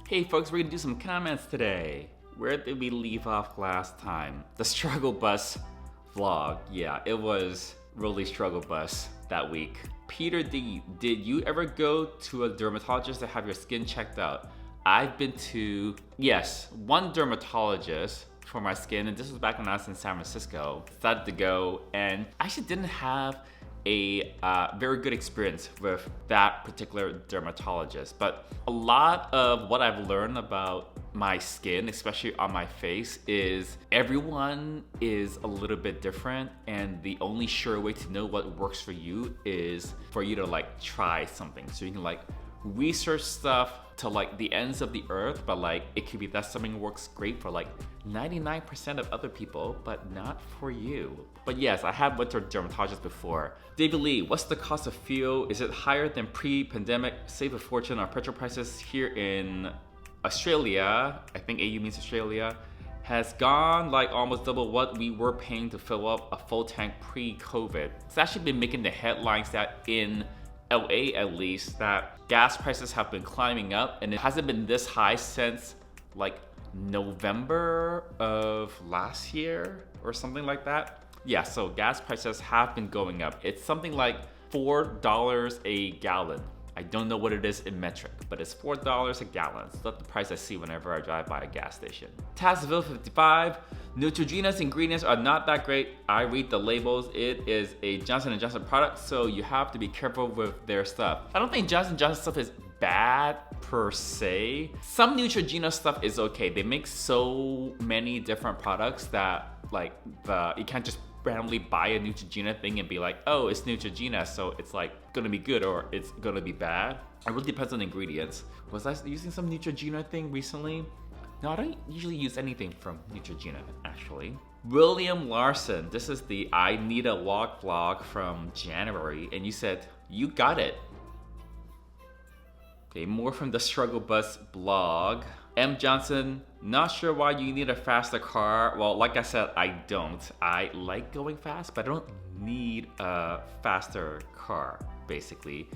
Hey folks, we're gonna do some comments today. Where did we leave off last time? The struggle bus vlog. Yeah, it was really struggle bus that week. Peter D, did you ever go to a dermatologist to have your skin checked out? I've been to, yes, one dermatologist for my skin, and this was back when I was in San Francisco. Decided to go, and I actually didn't have a very good experience with that particular dermatologist. But a lot of what I've learned about my skin, especially on my face, is everyone is a little bit different, and the only sure way to know what works for you is for you to like try something. So you can like research stuff to like the ends of the earth, but like it could be that something works great for like 99% of other people, but not for you. But yes, I have went to a dermatologist before. David Lee, what's the cost of fuel? Is it higher than pre-pandemic? Save a fortune on petrol prices here in Australia. I think AU means Australia. Has gone like almost double what we were paying to fill up a full tank pre-COVID. It's actually been making the headlines that in LA at least, that gas prices have been climbing up, and it hasn't been this high since like November of last year or something like that. Yeah, so gas prices have been going up. It's something like $4 a gallon. I don't know what it is in metric, but it's $4 a gallon. So that's the price I see whenever I drive by a gas station. Tazville 55, Neutrogena's ingredients are not that great. I read the labels. It is a Johnson & Johnson product, so you have to be careful with their stuff. I don't think Johnson & Johnson stuff is bad per se. Some Neutrogena stuff is okay. They make so many different products that like you can't just randomly buy a Neutrogena thing and be like, oh, it's Neutrogena, so it's like gonna be good or it's gonna be bad. It really depends on the ingredients. Was I using some Neutrogena thing recently? No, I don't usually use anything from Neutrogena, actually. William Larson, this is the I Need a Walk vlog from January, and you said, you got it. Okay, more from the Struggle Bus blog. M. Johnson, not sure why you need a faster car. Well, like I said, I don't. I like going fast, but I don't need a faster car, basically.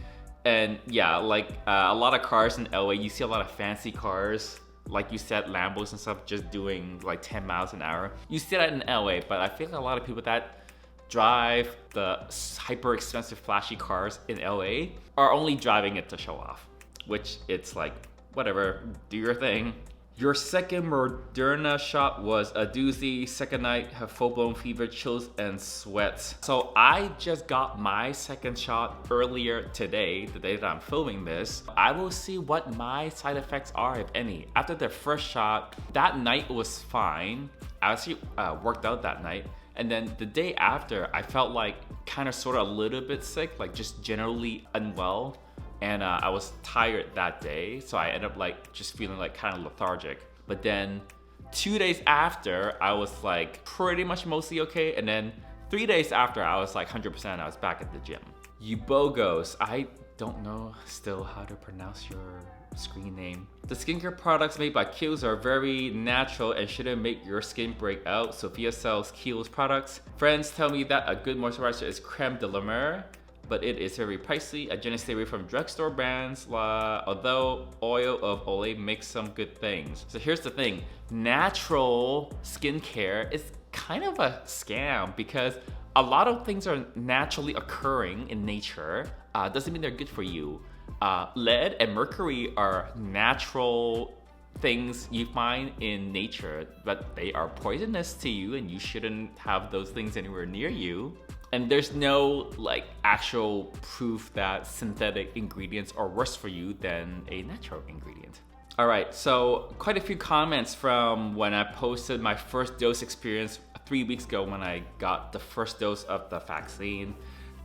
And yeah, like a lot of cars in LA, you see a lot of fancy cars, like you said, Lambos and stuff, just doing like 10 miles an hour. You see that in LA, but I feel like a lot of people that drive the hyper expensive flashy cars in LA are only driving it to show off, which it's like, whatever, do your thing. Your second Moderna shot was a doozy. Second night, have full-blown fever, chills, and sweats. So I just got my second shot earlier today, the day that I'm filming this. I will see what my side effects are, if any. After the first shot, that night was fine. I actually worked out that night. And then the day after, I felt like kind of sort of a little bit sick, like just generally unwell. And I was tired that day, so I ended up like just feeling like kind of lethargic. But then 2 days after, I was like pretty much mostly okay. And then 3 days after, I was like 100%, I was back at the gym. Ubogos, I don't know still how to pronounce your screen name. The skincare products made by Kiehl's are very natural and shouldn't make your skin break out. Sophia sells Kiehl's products. Friends tell me that a good moisturizer is creme de la mer, but it is very pricey. I generally stay away from drugstore brands, although oil of Olay makes some good things. So here's the thing, natural skincare is kind of a scam because a lot of things are naturally occurring in nature. Doesn't mean they're good for you. Lead and mercury are natural things you find in nature, but they are poisonous to you and you shouldn't have those things anywhere near you. And there's no like actual proof that synthetic ingredients are worse for you than a natural ingredient. All right, so quite a few comments from when I posted my first dose experience 3 weeks ago when I got the first dose of the vaccine.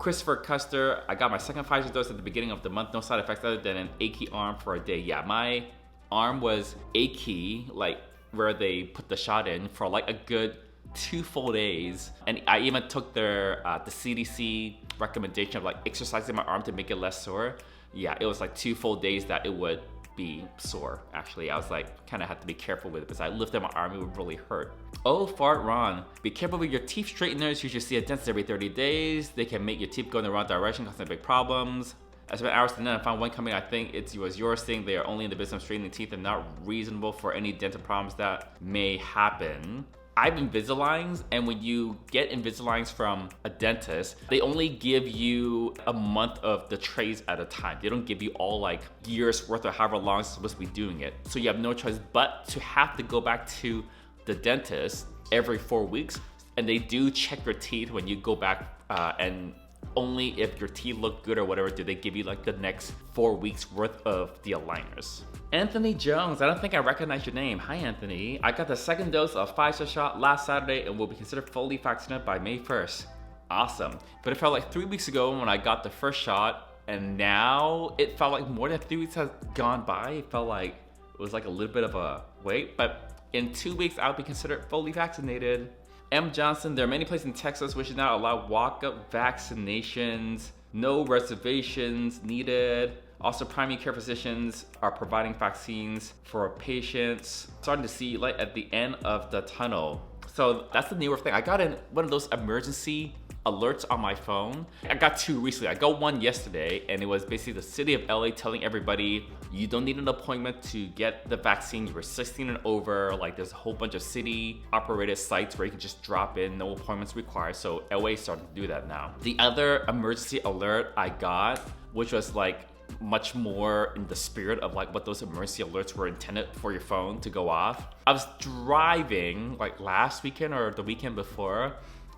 Christopher Custer, I got my second Pfizer dose at the beginning of the month. No side effects other than an achy arm for a day. Yeah, my arm was achy, like where they put the shot in for like a good 2 full days. And I even took their the CDC recommendation of like exercising my arm to make it less sore. Yeah, it was like 2 full days that it would be sore. Actually, I was like, kind of had to be careful with it because I lifted my arm, it would really hurt. Oh, Fart Ron, be careful with your teeth straighteners. You should see a dentist every 30 days. They can make your teeth go in the wrong direction, causing big problems. I spent hours and then I found one company, I think it was yours, saying they are only in the business of straightening teeth and not reasonable for any dental problems that may happen. I've Invisaligns, and when you get Invisaligns from a dentist, they only give you a month of the trays at a time. They don't give you all like years worth of however long it's supposed to be doing it. So you have no choice but to have to go back to the dentist every 4 weeks, and they do check your teeth when you go back, and only if your teeth look good or whatever do they give you like the next 4 weeks worth of the aligners. Anthony Jones, I don't think I recognize your name. Hi Anthony. I got the second dose of Pfizer shot last Saturday and will be considered fully vaccinated by May 1st. Awesome. But it felt like 3 weeks ago when I got the first shot, and now it felt like more than 3 weeks has gone by. It felt like it was like a little bit of a wait, but in 2 weeks I'll be considered fully vaccinated. M. Johnson, there are many places in Texas which do not allow walk-up vaccinations, no reservations needed. Also, primary care physicians are providing vaccines for patients. Starting to see light at the end of the tunnel. So that's the newer thing. I got in one of those emergency alerts on my phone. I got two recently. I got one yesterday, and it was basically the city of LA telling everybody, you don't need an appointment to get the vaccine. You're 16 and over. Like, there's a whole bunch of city operated sites where you can just drop in, no appointments required. So LA started to do that now. The other emergency alert I got, which was like much more in the spirit of like what those emergency alerts were intended for your phone to go off. I was driving like last weekend or the weekend before,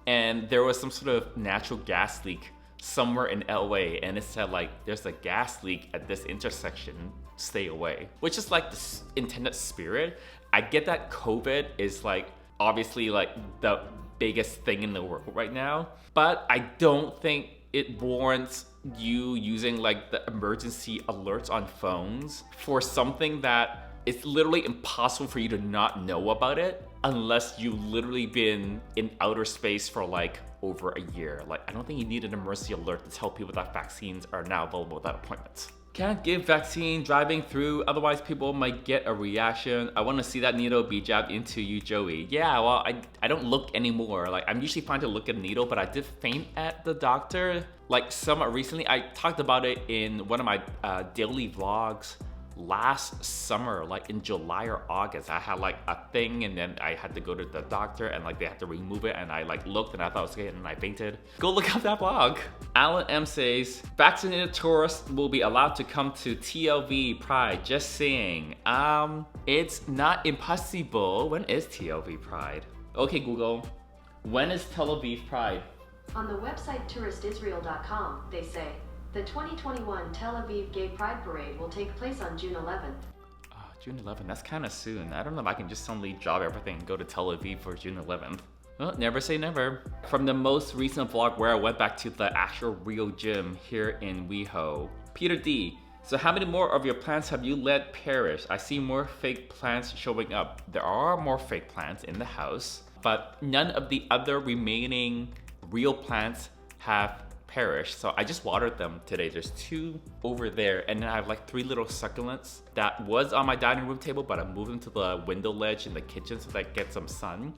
and there was some sort of natural gas leak somewhere in LA, and it said like there's a gas leak at this intersection, stay away, which is like the intended spirit. I get that COVID is like obviously like the biggest thing in the world right now, but I don't think it warrants you using like the emergency alerts on phones for something that it's literally impossible for you to not know about it unless you've literally been in outer space for like over a year. Like, I don't think you need an emergency alert to tell people that vaccines are now available without appointments. Can't give vaccine driving through, otherwise people might get a reaction. I want to see that needle be jabbed into you, Joey. Yeah, well, I don't look anymore. Like, I'm usually fine to look at a needle, but I did faint at the doctor like somewhat recently. I talked about it in one of my daily vlogs last summer, like in July or August. I had like a thing, and then I had to go to the doctor, and like they had to remove it, and I like looked and I thought it was okay, and then I fainted. Go look up that vlog. Alan M says, vaccinated tourists will be allowed to come to TLV Pride. Just saying. It's not impossible. When is TLV Pride? Okay, Google. When is Tel Aviv Pride? On the website touristisrael.com, they say, the 2021 Tel Aviv Gay Pride Parade will take place on June 11th. June 11th, that's kind of soon. I don't know if I can just suddenly drop everything and go to Tel Aviv for June 11th. Well, never say never. From the most recent vlog where I went back to the actual real gym here in WeHo. Peter D. So how many more of your plants have you let perish? I see more fake plants showing up. There are more fake plants in the house, but none of the other remaining real plants have perished. So I just watered them today. There's 2 over there, and then I have like 3 little succulents that was on my dining room table, but I moved them to the window ledge in the kitchen so that I get some sun.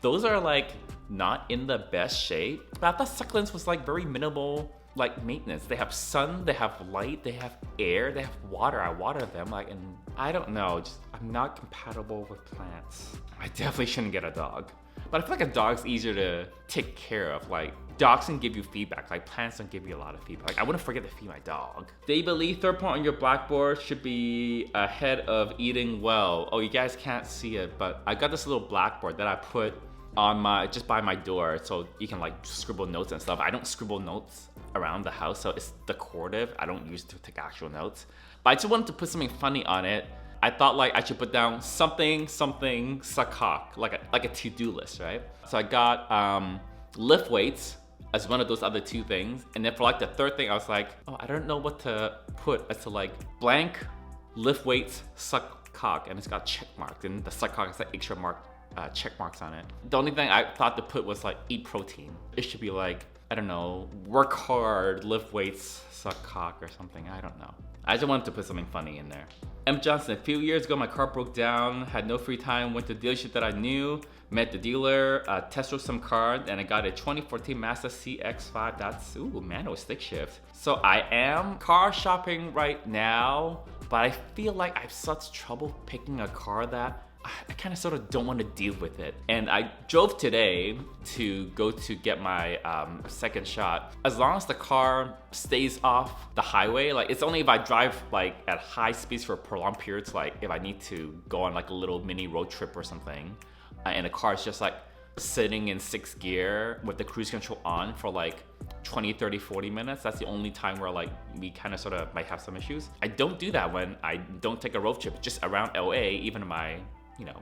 Those are like not in the best shape, but I thought succulents was like very minimal like maintenance. They have sun, they have light, they have air, they have water. I water them like, and I don't know, just I'm not compatible with plants. I definitely shouldn't get a dog. But I feel like a dog's easier to take care of. Like, dogs can give you feedback. Like, plants don't give you a lot of feedback. Like, I wouldn't forget to feed my dog. They believe third point on your blackboard should be ahead of eating well. Oh, you guys can't see it, but I got this little blackboard that I put on just by my door, so you can like scribble notes and stuff. I don't scribble notes around the house, so it's decorative. I don't use it to take actual notes. But I just wanted to put something funny on it. I thought like I should put down something sakak, like a to-do list, right? So I got lift weights as one of those other 2 things, and then for like the third thing, I was like, oh, I don't know what to put as to like blank lift weights sakak, and it's got check marks, and the sakak is like extra mark check marks on it. The only thing I thought to put was like eat protein. It should be like I don't know, work hard, lift weights, suck cock or something. I don't know. I just wanted to put something funny in there. M. Johnson, a few years ago, my car broke down, had no free time, went to a dealership that I knew, met the dealer, test drove some cars, and I got a 2014 Mazda CX-5. That's, manual stick shift. So I am car shopping right now, but I feel like I have such trouble picking a car that I kind of sort of don't want to deal with it. And I drove today to go to get my second shot. As long as the car stays off the highway, like it's only if I drive like at high speeds for prolonged periods, like if I need to go on like a little mini road trip or something, and the car is just like sitting in 6th gear with the cruise control on for like 20, 30, 40 minutes. That's the only time where like we kind of sort of might have some issues. I don't do that when I don't take a road trip, just around LA, even in my,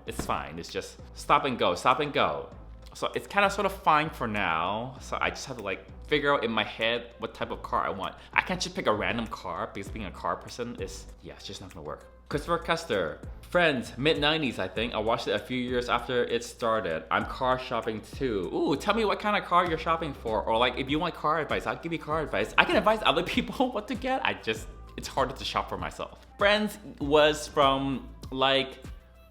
it's fine. It's just stop and go, stop and go. So it's kind of sort of fine for now. So I just have to like figure out in my head what type of car I want. I can't just pick a random car because being a car person it's just not gonna work. Christopher Custer, Friends, mid-90s I think. I watched it a few years after it started. I'm car shopping too. Ooh, tell me what kind of car you're shopping for. Or like if you want car advice, I'll give you car advice. I can advise other people what to get. It's harder to shop for myself. Friends was from like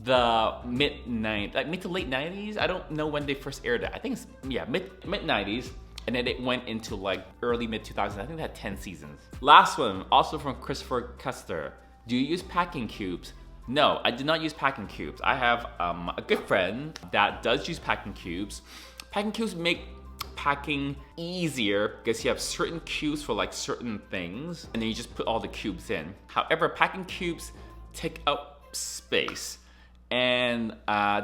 the mid to late 90s. I don't know when they first aired it. I think it's mid 90s, and then it went into like early mid 2000s. I think they had 10 seasons. Last one, also from Christopher Custer. Do you use packing cubes? No, I do not use packing cubes. I have a good friend that does use packing cubes. Packing cubes make packing easier because you have certain cubes for like certain things, and then you just put all the cubes in. However, packing cubes take up space, and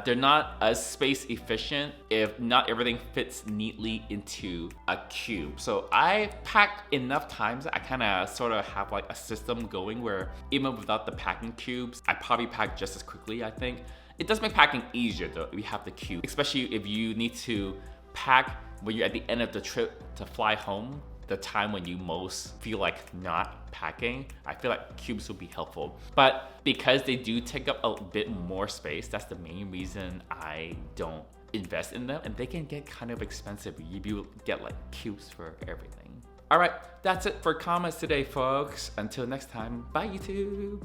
they're not as space efficient if not everything fits neatly into a cube. So I pack enough times that I kind of sort of have like a system going where even without the packing cubes, I probably pack just as quickly, I think. It does make packing easier though if you have the cube, especially if you need to pack when you're at the end of the trip to fly home, the time when you most feel like not packing. I feel like cubes would be helpful. But because they do take up a bit more space, that's the main reason I don't invest in them. And they can get kind of expensive if you get like cubes for everything. All right, that's it for comments today, folks. Until next time, bye YouTube.